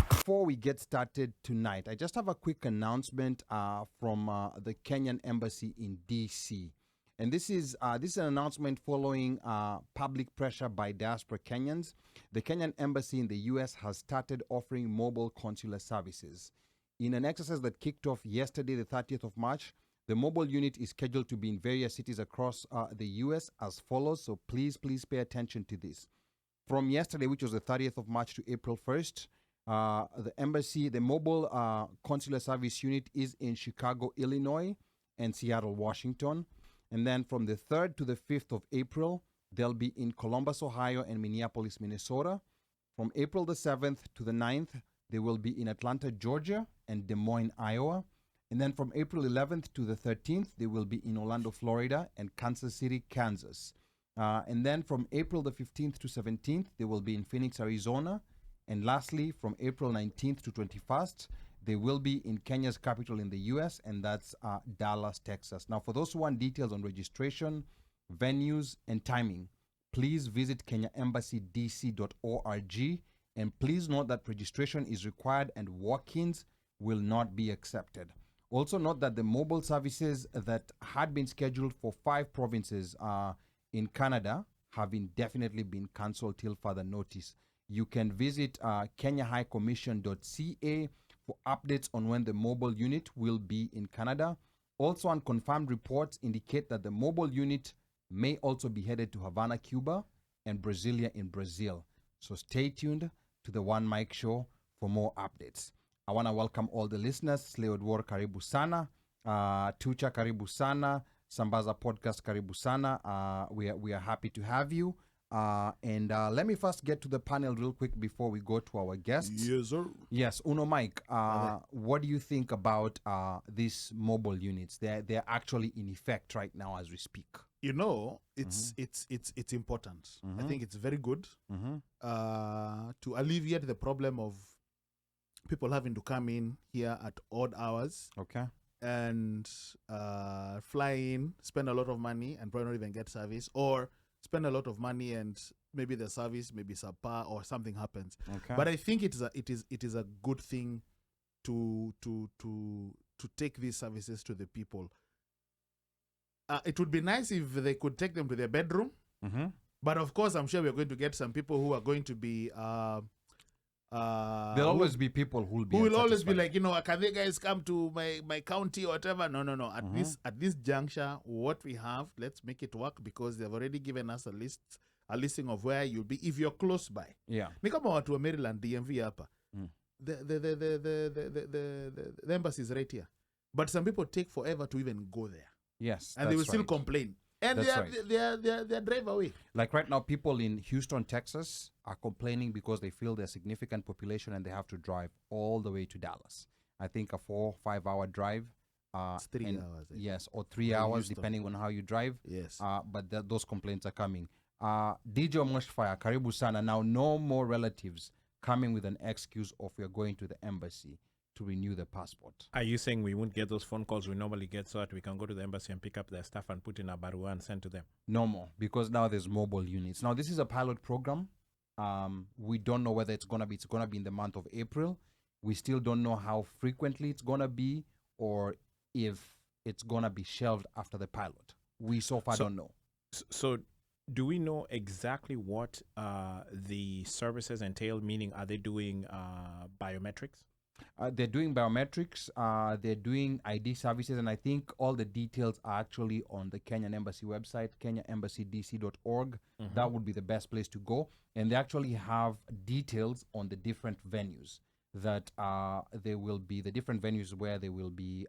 Before we get started tonight, I just have a quick announcement from the Kenyan Embassy in DC. And this is an announcement following public pressure by diaspora Kenyans. The Kenyan Embassy in the US has started offering mobile consular services. In an exercise that kicked off yesterday, the 30th of March, the mobile unit is scheduled to be in various cities across the US as follows. So please pay attention to this. From yesterday, which was the 30th of March to April 1st, the mobile consular service unit is in Chicago, Illinois, and Seattle, Washington. And then from the 3rd to the 5th of April, they'll be in Columbus, Ohio, and Minneapolis, Minnesota. From April the 7th to the 9th, they will be in Atlanta, Georgia, and Des Moines, Iowa. And then from April 11th to the 13th, they will be in Orlando, Florida, and Kansas City, Kansas. And then from April the 15th to 17th, they will be in Phoenix, Arizona. And lastly, from April 19th to 21st, they will be in Kenya's capital in the U.S., and that's Dallas, Texas. Now, for those who want details on registration, venues, and timing, please visit kenyaembassydc.org. And please note that registration is required and walk-ins will not be accepted. Also note that the mobile services that had been scheduled for 5 provinces in Canada have indefinitely been cancelled till further notice. You can visit kenyahighcommission.ca for updates on when the mobile unit will be in Canada. Also, unconfirmed reports indicate that the mobile unit may also be headed to Havana, Cuba, and Brasilia in Brazil. So stay tuned to the One Mic Show for more updates. I want to welcome all the listeners. Sleodwar karibu sana, Tucha karibu sana, Sambaza Podcast karibu sana. We are happy to have you. And let me first get to the panel real quick before we go to our guests. Yes, sir. Yes, Uno Mike, what do you think about these mobile units? They're actually in effect right now as we speak. You know, it's important. I think it's very good to alleviate the problem of people having to come in here at odd hours. Okay. And fly in, spend a lot of money, and probably not even get service, or spend a lot of money and maybe the service maybe subpar or something happens. Okay. But I think it is a good thing to take these services to the people. It would be nice if they could take them to their bedroom. But of course, I'm sure we're going to get some people who are going to be there'll always be people who will always be like, can they guys come to my county or whatever? No. At this juncture, what we have, let's make it work, because they've already given us a listing of where you'll be if you're close by. Yeah. Ni kama watu wa Maryland, DMV hapa. The embassy is right here. But some people take forever to even go there. Yes. And they will still complain. And they drive away. Like right now, people in Houston, Texas are complaining because they feel there's significant population and they have to drive all the way to Dallas. I think a 4 or 5 hour drive. It's 3 hours. Yes, or 3 hours, depending on how you drive. Yes. But those complaints are coming. DJ Moshfire, karibu sana. Now, no more relatives coming with an excuse of we're going to the embassy to renew the passport. Are you saying we won't get those phone calls we normally get so that we can go to the embassy and pick up their stuff and put in a barua and send to them? No more, because now there's mobile units. Now, this is a pilot program. We don't know whether it's gonna be in the month of April. We still don't know how frequently it's gonna be, or if it's gonna be shelved after the pilot. We so far don't know. So do we know exactly what the services entail? Meaning, are they doing biometrics? They're doing biometrics, they're doing ID services, and I think all the details are actually on the Kenyan Embassy website, kenyaembassydc.org. That would be the best place to go. And they actually have details on the different venues that there will be, the different venues where they will be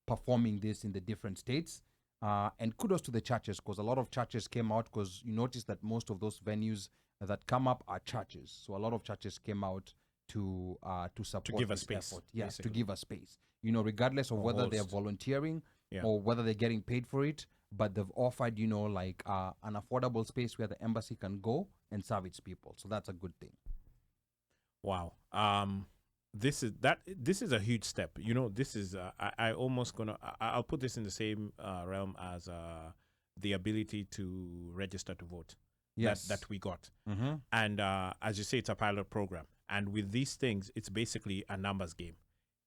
performing this in the different states. And kudos to the churches, because a lot of churches came out, because you notice that most of those venues that come up are churches. So a lot of churches came out to support, to give us space. Effort. Yes, basically. To give us space. Regardless of whether they're volunteering or whether they're getting paid for it, but they've offered, like an affordable space where the embassy can go and serve its people. So that's a good thing. Wow. this is a huge step. This is I almost gonna I'll put this in the same realm as the ability to register to vote. Yes. That we got. Mm-hmm. And as you say, it's a pilot program. And with these things, it's basically a numbers game.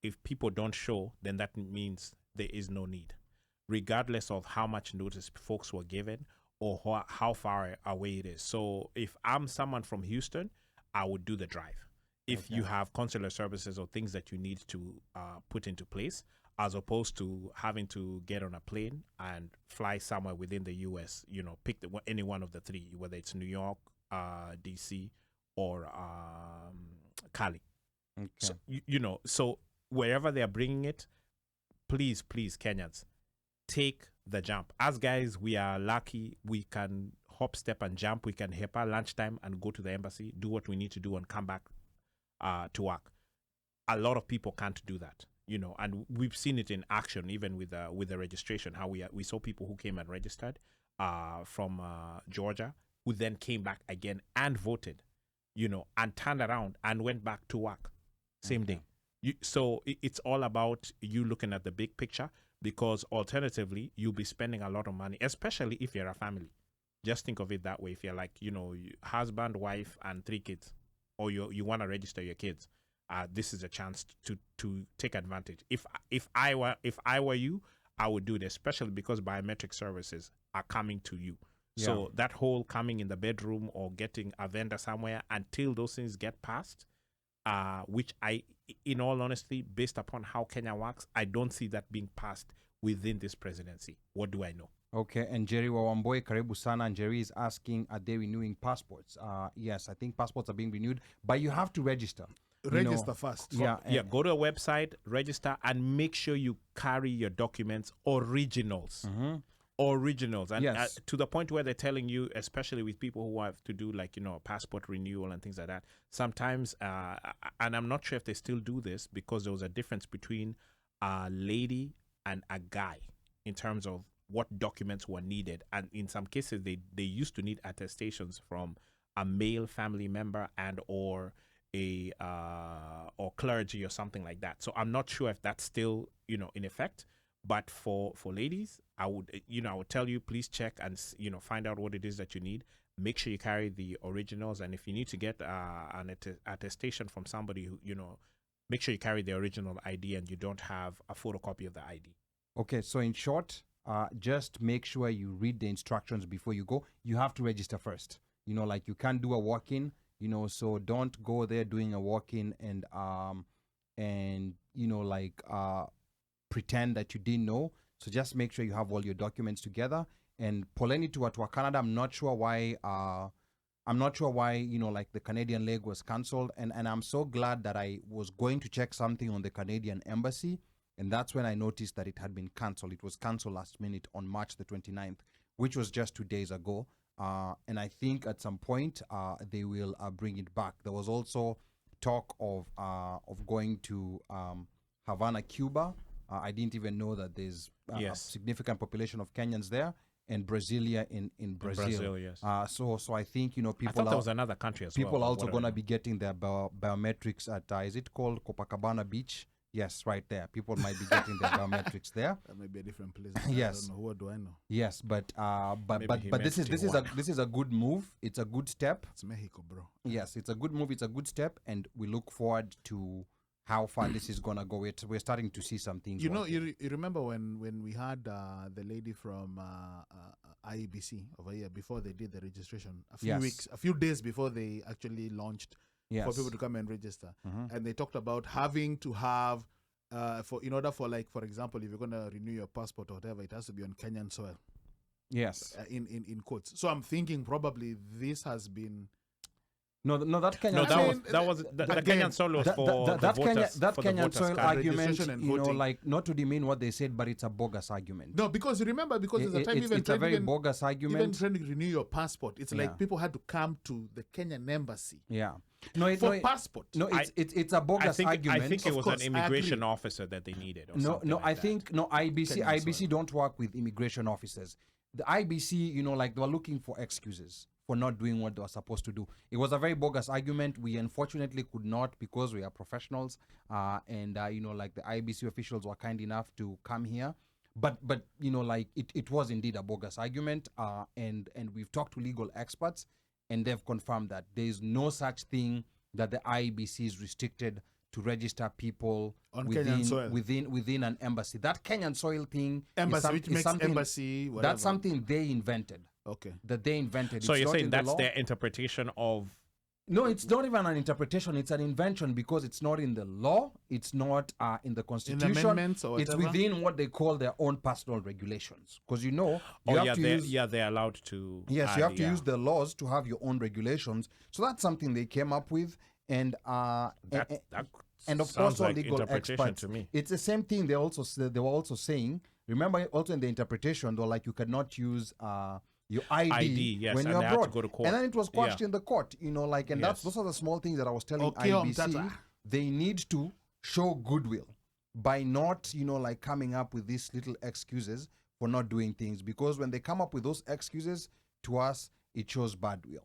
If people don't show, then that means there is no need, regardless of how much notice folks were given or how far away it is. So if I'm someone from Houston, I would do the drive. If you have consular services or things that you need to put into place, as opposed to having to get on a plane and fly somewhere within the U.S., pick any one of the three, whether it's New York, D.C., or Cali. Okay. So, so wherever they're bringing it, please, Kenyans, take the jump. As guys, we are lucky. We can hop, step, and jump. We can help our lunchtime and go to the embassy, do what we need to do, and come back to work. A lot of people can't do that, and we've seen it in action, even with the registration. How we saw people who came and registered from Georgia, who then came back again and voted, and turned around and went back to work same day. So it's all about you looking at the big picture, because alternatively you'll be spending a lot of money, especially if you're a family. Just think of it that way. If you're like, husband, wife, and 3 kids, or you want to register your kids, this is a chance to take advantage. If I were you, I would do it, especially because biometric services are coming to you. Yeah. So that whole coming in the bedroom or getting a vendor somewhere until those things get passed, which in all honesty, based upon how Kenya works, I don't see that being passed within this presidency. What do I know? Okay, and Jerry Wawamboy, karibu sana. And Jerry is asking, are they renewing passports? Yes, I think passports are being renewed, but you have to register. Register first. Yeah, go to a website, register, and make sure you carry your documents originals. Mm-hmm. Originals. And yes. To the point where they're telling you, especially with people who have to do passport renewal and things like that, sometimes, and I'm not sure if they still do this, because there was a difference between a lady and a guy in terms of what documents were needed. And in some cases, they used to need attestations from a male family member and or or clergy or something like that. So I'm not sure if that's still, in effect. But for ladies, I would tell you, please check and, find out what it is that you need. Make sure you carry the originals. And if you need to get an attestation from somebody who, make sure you carry the original ID and you don't have a photocopy of the ID. Okay, so in short, just make sure you read the instructions before you go. You have to register first. You can't do a walk-in, so don't go there doing a walk-in and pretend that you didn't know. So just make sure you have all your documents together. And poleni to Canada, I'm not sure why the Canadian leg was cancelled. And I'm so glad that I was going to check something on the Canadian embassy, and that's when I noticed that it had been cancelled. It was cancelled last minute on March the 29th, which was just 2 days ago. And I think at some point they will bring it back. There was also talk of going to Havana, Cuba. I didn't even know that there's a significant population of Kenyans there, and Brasilia in Brazil. In Brazil, yes. So I think people. I thought there was another country as well. People are also going to be getting their biometrics at is it called Copacabana Beach? Yes, right there. People might be getting their biometrics there. That might be a different place. Yes. I don't know. What do I know? Yes, but this is a good move. It's a good step. It's Mexico, bro. Yes, it's a good move. It's a good step, and we look forward to how far this is gonna go. We're starting to see some things. You remember when we had the lady from IEBC over here before they did the registration, a few days before they actually launched for people to come and register, and they talked about having to have for example, if you're gonna renew your passport or whatever, it has to be on Kenyan soil. Yes, in quotes. So I'm thinking probably this has been. No, that Kenyan. No, the Kenyan soil was for the voters. That Kenyan soil argument, and not to demean what they said, but it's a bogus argument. No, because remember, there's a time it's a very bogus argument. Even trying to renew your passport, it's like people had to come to the Kenyan embassy. Yeah. Passport. No, it's a bogus argument. I think it was an immigration officer that they needed. IBC don't work with immigration officers. The IBC, they were looking for excuses for not doing what they were supposed to do. It was a very bogus argument. We unfortunately could not, because we are professionals, and like the IBC officials were kind enough to come here. But like it was indeed a bogus argument, and we've talked to legal experts, and they've confirmed that there is no such thing that the IBC is restricted to register people on Kenyan soil within an embassy. That Kenyan soil thing, which makes embassy whatever. That's something they invented. Okay. That they invented. So it's you're not saying in the that's law. their interpretation of... No, it's not even an interpretation. It's an invention, because it's not in the law. It's not in the constitution. In the amendments or it's whatever? within what they call their own personal regulations. Because they're allowed to... Yes, you have to use the laws to have your own regulations. So that's something they came up with. And and of course, all like legal experts. To me. It's the same thing. They were also saying. Remember, also in the interpretation, they were like, you cannot use your ID, yes, when and you're they had to abroad. go to court. And then it was quashed in the court. And Yes. those are the small things that I was telling Okay, IBC. They need to show goodwill by not, coming up with these little excuses for not doing things. Because when they come up with those excuses, to us, it shows bad will.